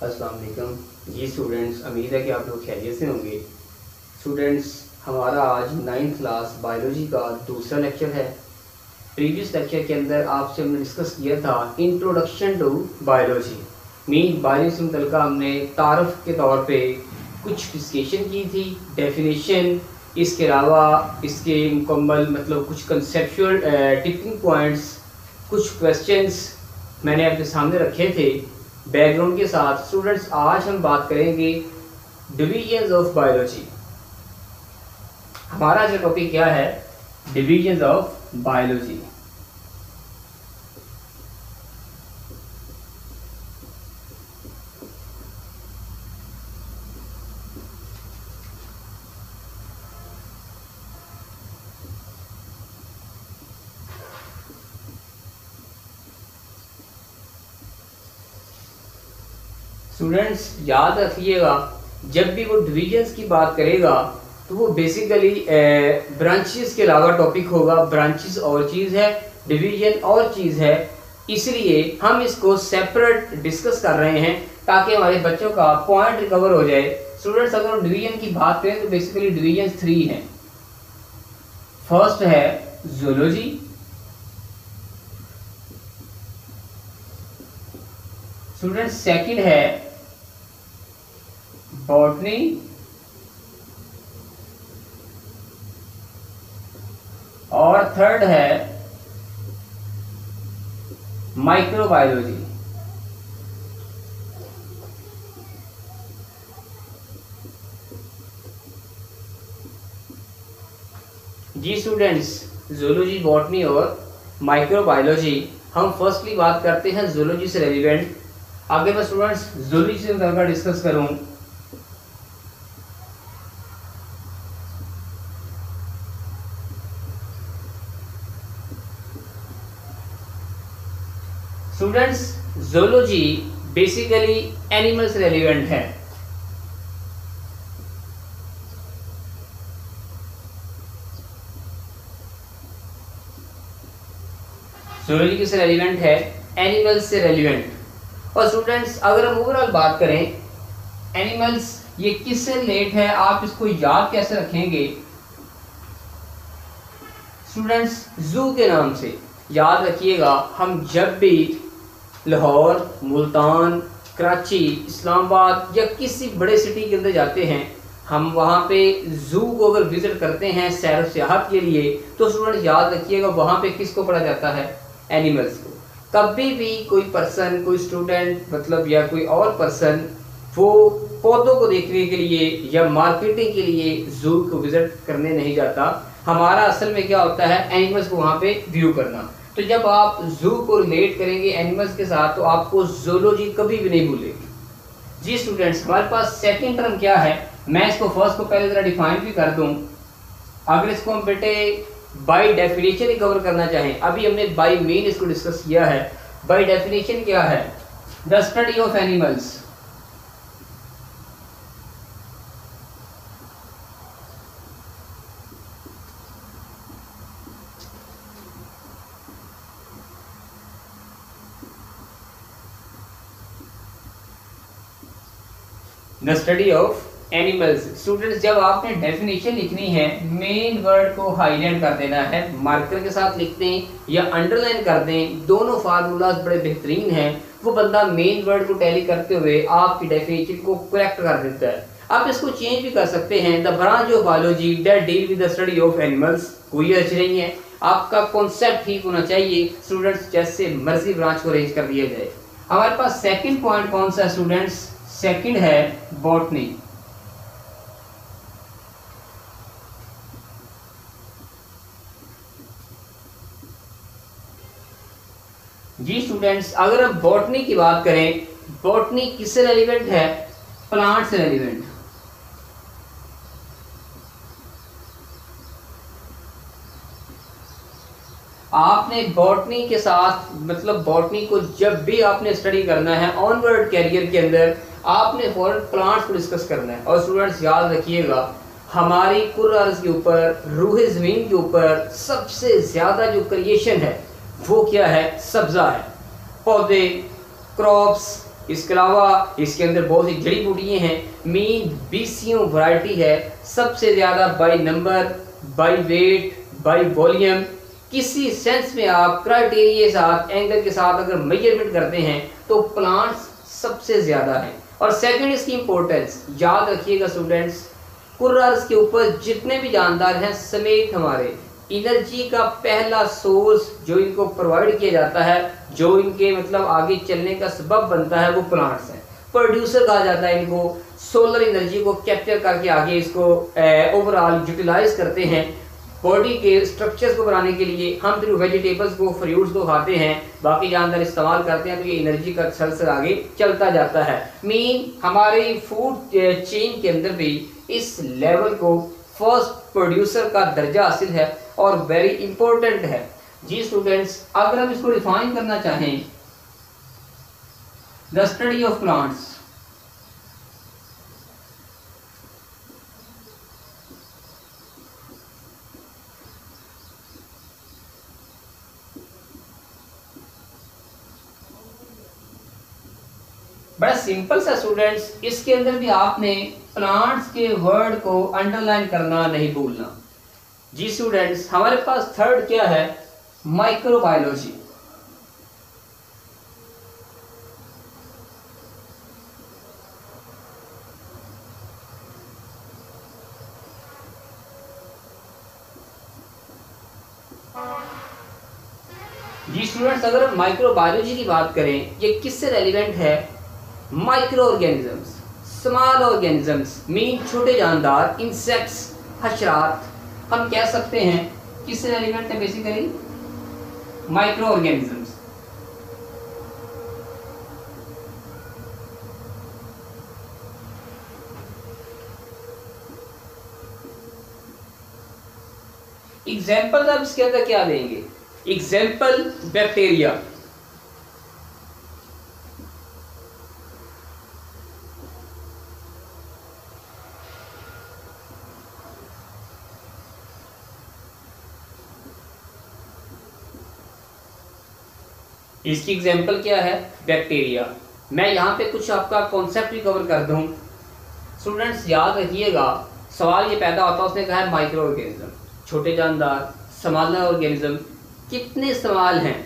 अस्सलाम वालेकुम जी स्टूडेंट्स, उम्मीद है कि आप लोग खैरियत से होंगे। स्टूडेंट्स, हमारा आज 9th क्लास बायोलॉजी का दूसरा लेक्चर है। प्रीवियस लेक्चर के अंदर आपसे हमने डिस्कस किया था इंट्रोडक्शन टू बायोलॉजी। बायोलॉजी से मुतल्लिक़ हमने तारफ़ के तौर पे कुछ डिस्कशन की थी, डेफिनेशन, इसके अलावा इसके मुकम्मल मतलब कुछ कंसेप्चुअल टिपिंग पॉइंट्स, कुछ क्वेश्चंस मैंने आपके सामने रखे थे बैकग्राउंड के साथ। स्टूडेंट्स, आज हम बात करेंगे डिवीजन्स ऑफ बायोलॉजी। हमारा जो टॉपिक क्या है, डिवीजन्स ऑफ बायोलॉजी। स्टूडेंट्स, याद रखिएगा, जब भी वो डिवीजन्स की बात करेगा तो वो बेसिकली ब्रांचेस के अलावा टॉपिक होगा। ब्रांचेस और चीज़ है, डिवीजन और चीज़ है, इसलिए हम इसको सेपरेट डिस्कस कर रहे हैं ताकि हमारे बच्चों का पॉइंट रिकवर हो जाए। स्टूडेंट्स, अगर हम डिवीजन की बात करें तो बेसिकली डिवीजन 3 हैं। फर्स्ट है जूलॉजी, स्टूडेंट्स सेकंड है बॉटनी, और थर्ड है माइक्रोबायोलॉजी। जी स्टूडेंट्स, जूलॉजी, बॉटनी और माइक्रोबायोलॉजी। हम फर्स्टली बात करते हैं जूलॉजी से रेलिवेंट। आगे मैं स्टूडेंट्स जूलॉजी से मुताबिक डिस्कस करूं। स्टूडेंट्स, जूलॉजी बेसिकली एनिमल से रेलिवेंट है। जूलॉजी किससे रेलिवेंट है? एनिमल्स से रेलिवेंट। और स्टूडेंट्स, अगर हम ओवरऑल बात करें एनिमल्स ये किससे रिलेट है, आप इसको याद कैसे रखेंगे? स्टूडेंट्स, जू के नाम से याद रखिएगा। हम जब भी लाहौर, मुल्तान, कराची, इस्लामाबाद या किसी बड़े सिटी के अंदर जाते हैं, हम वहाँ पे जू को अगर विजिट करते हैं सैर सियाहत के लिए, तो स्टूडेंट याद रखिएगा वहाँ पे किसको पढ़ा जाता है? एनिमल्स को। कभी भी कोई पर्सन, कोई स्टूडेंट मतलब या कोई और पर्सन वो पौधों को देखने के लिए या मार्केटिंग के लिए जू को विजिट करने नहीं जाता। हमारा असल में क्या होता है? एनिमल्स को वहाँ पे व्यू करना। तो जब आप जू को रिलेट करेंगे एनिमल्स के साथ तो आपको जूलॉजी कभी भी नहीं भूलेगी। जी स्टूडेंट्स, हमारे पास सेकंड टर्म क्या है? मैं इसको फर्स्ट को पहले जरा डिफाइन भी कर दूं। अगर इसको हम बेटे बाय डेफिनेशन ही कवर करना चाहें, अभी हमने बाय मेन इसको डिस्कस किया है। बाय डेफिनेशन क्या है? The study of animals. The study of animals. Students, जब आपने डेफिनेशन लिखनी है, मेन वर्ड को हाईलाइट कर देना है, मार्कर के साथ लिख दें या अंडरलाइन कर दें, दोनों फार्मूलाज बड़े बेहतरीन हैं। वो बंदा मेन वर्ड को टैली करते हुए आपकी डेफिनेशन को करेक्ट कर देता है। आप इसको चेंज भी कर सकते हैं, the branch of biology that deal with the study of animals. कोई अर्ज नहीं है, आपका कॉन्सेप्ट ठीक होना चाहिए। स्टूडेंट्स, जैसे मर्जी ब्रांच को अरेंज कर दिया जाए। हमारे पास सेकेंड पॉइंट कौन सा है स्टूडेंट्स? सेकंड है बॉटनी। जी स्टूडेंट्स, अगर हम बॉटनी की बात करें, बॉटनी किससे रेलिवेंट है? प्लांट से रेलिवेंट। आपने बॉटनी के साथ मतलब बॉटनी को जब भी आपने स्टडी करना है ऑनवर्ड कैरियर के अंदर, आपने फॉरन प्लांट्स को डिस्कस करना है। और स्टूडेंट्स याद रखिएगा, हमारी कुर्र अर्ज़ के ऊपर, रूह ज़मीन के ऊपर सबसे ज़्यादा जो क्रिएशन है वो क्या है? सब्ज़ा है। पौधे, क्रॉप्स, इसके अलावा इसके अंदर बहुत सी जड़ी बूटियाँ हैं, मीन बीसियों वैरायटी है, सबसे ज़्यादा by number, by wait, by volume, किसी सेंस में आप क्राइटेरिया के साथ, एंगल के साथ अगर मेजरमेंट करते हैं तो प्लांट्स सबसे ज़्यादा है। और सेकंड इसकी इंपॉर्टेंस याद रखिएगा स्टूडेंट्स, कुर्रास के ऊपर जितने भी जानदार हैं समेत हमारे एनर्जी का पहला सोर्स जो इनको प्रोवाइड किया जाता है, जो इनके मतलब आगे चलने का सबब बनता है, वो प्लांट्स हैं। प्रोड्यूसर कहा जाता है इनको, सोलर एनर्जी को कैप्चर करके आगे इसको ओवरऑल यूटिलाइज करते हैं बॉडी के स्ट्रक्चर्स को बनाने के लिए। हम थ्रू वेजिटेबल्स को, फ्रूट्स को खाते हैं, बाकी जानदार इस्तेमाल करते हैं, तो ये एनर्जी का सलसल आगे चलता जाता है। मीन हमारे फूड चेन के अंदर भी इस लेवल को फर्स्ट प्रोड्यूसर का दर्जा हासिल है और वेरी इंपॉर्टेंट है। जी स्टूडेंट्स, अगर हम इसको डिफाइन करना चाहें, द स्टडी ऑफ प्लांट्स, बड़ा सिंपल सा स्टूडेंट्स, इसके अंदर भी आपने प्लांट्स के वर्ड को अंडरलाइन करना नहीं भूलना। जी स्टूडेंट्स, हमारे पास थर्ड क्या है, माइक्रोबायोलॉजी। जी स्टूडेंट्स, अगर हम माइक्रोबायोलॉजी की बात करें, ये किससे रेलिवेंट है, micro organisms, small organisms, mean छोटे जानदार, इंसेक्ट्स, हशरात, हम कह सकते हैं किससे रेलिवेंट है, बेसिकली माइक्रो ऑर्गेनिजम्स। एग्जाम्पल आप इसके अंदर क्या देंगे, एग्जाम्पल बैक्टीरिया, इसकी एग्जाम्पल क्या है, बैक्टीरिया। मैं यहाँ पे कुछ आपका कॉन्सेप्ट भी कवर कर दूँ। स्टूडेंट्स याद रखिएगा, सवाल ये पैदा होता है, उसने कहा है माइक्रो ऑर्गेनिज्म, छोटे जानदार, स्मॉल ऑर्गेनिज्म, कितने सवाल हैं,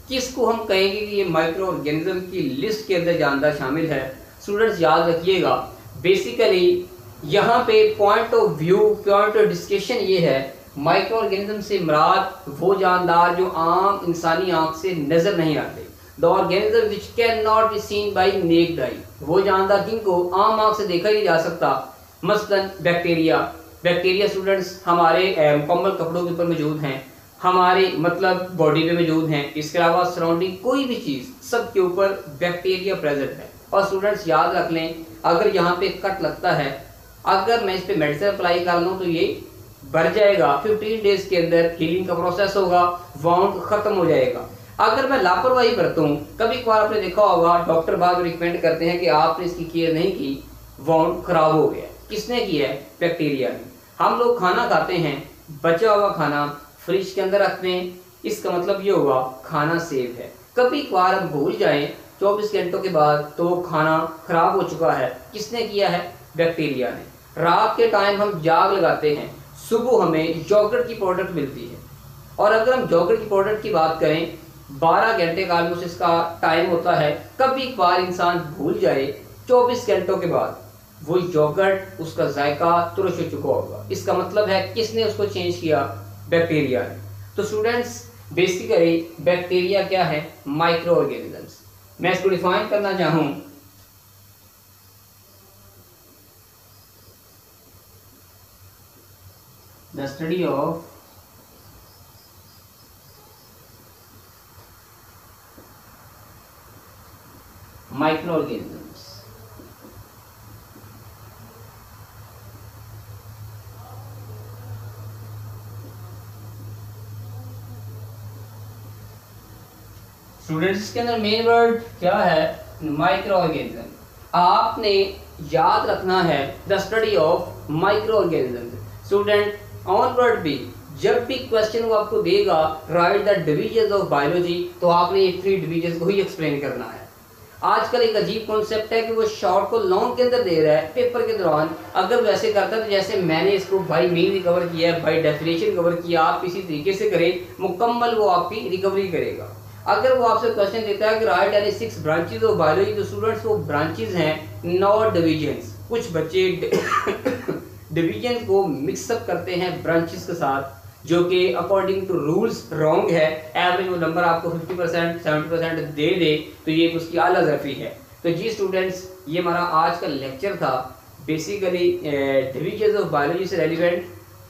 किसको हम कहेंगे कि ये माइक्रो ऑर्गेनिज्म की लिस्ट के अंदर जानदार शामिल है। स्टूडेंट्स याद रखिएगा, बेसिकली यहाँ पे point of view, point of discussion ये है, माइक्रो ऑर्गेनिज्म से मुराद वो जानदार जो आम इंसानी आंख से नजर नहीं आते, the organism which can not be seen by necked आई, वो जानदार जिनको आम आंख से देखा ही जा सकता, मसलन बैक्टीरिया। बैक्टीरिया स्टूडेंट्स हमारे मुकम्मल कपड़ों के ऊपर मौजूद हैं, हमारे मतलब बॉडी पे मौजूद हैं, इसके अलावा सराउंडिंग कोई भी चीज़, सब के ऊपर बैक्टीरिया प्रेजेंट है। और स्टूडेंट्स याद रख लें, अगर यहाँ पे कट लगता है, अगर मैं इस पर मेडिसिन अप्लाई कर लूँ तो ये भर जाएगा, 15 डेज के अंदर हीलिंग का प्रोसेस होगा, वाउंड खत्म हो जाएगा। अगर मैं लापरवाही बरतूं, कभी कभार आपने देखा होगा डॉक्टर बाद रिकमेंड करते हैं कि आपने इसकी केयर नहीं की, वाउंड खराब हो गया, किसने किया है, बैक्टीरिया ने। हम लोग खाना खाते हैं, बचा हुआ खाना फ्रिज के अंदर रखते हैं, इसका मतलब ये होगा खाना सेफ है। कभी कभार हम भूल जाएं 24 घंटों के बाद तो वो खाना खराब हो चुका है, किसने किया है, बैक्टीरिया ने। रात के टाइम हम जाग लगाते हैं, सुबह हमें योगर्ट की प्रोडक्ट मिलती है, और अगर हम योगर्ट की प्रोडक्ट की बात करें, 12 घंटे का ऑलमोस्ट इसका टाइम होता है। कभी कभार इंसान भूल जाए, 24 घंटों के बाद वो योगर्ट, उसका जायका तुरश हो चुका होगा, इसका मतलब है किसने उसको चेंज किया, बैक्टीरिया ने। तो स्टूडेंट्स बेसिकली बैक्टीरिया क्या है, माइक्रो ऑर्गेनिजम्स। मैं इसको डिफाइन करना चाहूँ, the study of micro organisms. Students इसके अंदर मेन वर्ड क्या है, माइक्रो ऑर्गेनिज्म। आपने याद रखना है the study of micro organism. Student onward भी जब भी क्वेश्चन वो आपको देगा right the division of biology, तो आपने ये 3 डिविजन को ही एक्सप्लेन करना है। आजकल एक अजीब कॉन्सेप्ट है कि वो शॉर्ट को लॉन्ग के अंदर दे रहा है पेपर के दौरान। अगर वैसे करता तो जैसे मैंने इसको बाई मीन रिकवर किया है, बाई डेफिनेशन कवर किया, आप इसी तरीके से करें, मुकम्मल वो आपकी रिकवरी करेगा। अगर वो आपसे क्वेश्चन देता है कि right any 6 branches of biology, तो स्टूडेंट्स वो ब्रांचेज हैं, नॉट डिविजन्स। कुछ बच्चे डिविजन को मिक्सअप करते हैं ब्रांचेस के साथ, जो कि अकॉर्डिंग टू रूल्स रॉन्ग है। एवरेज वो नंबर आपको 50% 70% दे दे तो ये उसकी आला ज़रफ़ी है। तो जी स्टूडेंट्स, ये हमारा आज का लेक्चर था बेसिकली डिविजन्स ऑफ बायोलॉजी से रेलिवेंट।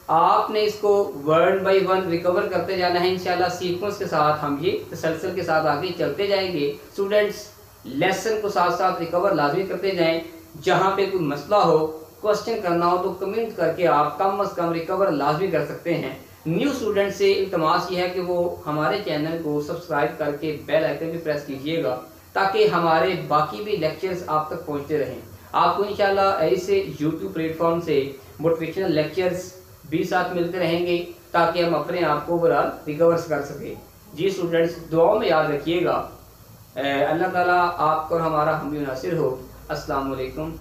आपने इसको वन बाय वन रिकवर करते जाना है इंशाल्लाह। सीक्वेंस के साथ हम ये तसलसल के साथ आगे चलते जाएंगे। स्टूडेंट्स लेसन को साथ साथ रिकवर लाजमी करते जाएं। जहाँ पे कोई मसला हो, क्वेश्चन करना हो, तो कमेंट करके आप कम से कम रिकवर लाजमी कर सकते हैं। न्यू स्टूडेंट से इल्तमास ये है कि वो हमारे चैनल को सब्सक्राइब करके बेल आइकन भी प्रेस कीजिएगा, ताकि हमारे बाकी भी लेक्चर्स आप तक पहुंचते रहें। आपको इंशाल्लाह ऐसे यूट्यूब प्लेटफॉर्म से मोटिवेशनल लेक्चर्स भी साथ मिलते रहेंगे, ताकि हम अपने आप को ओवरऑल रिकवर्स कर सकें। जी स्टूडेंट्स, दुआओं में याद रखिएगा। अल्लाह ताला आपको और हमारा हम भी नासिर हो। अस्सलाम वालेकुम।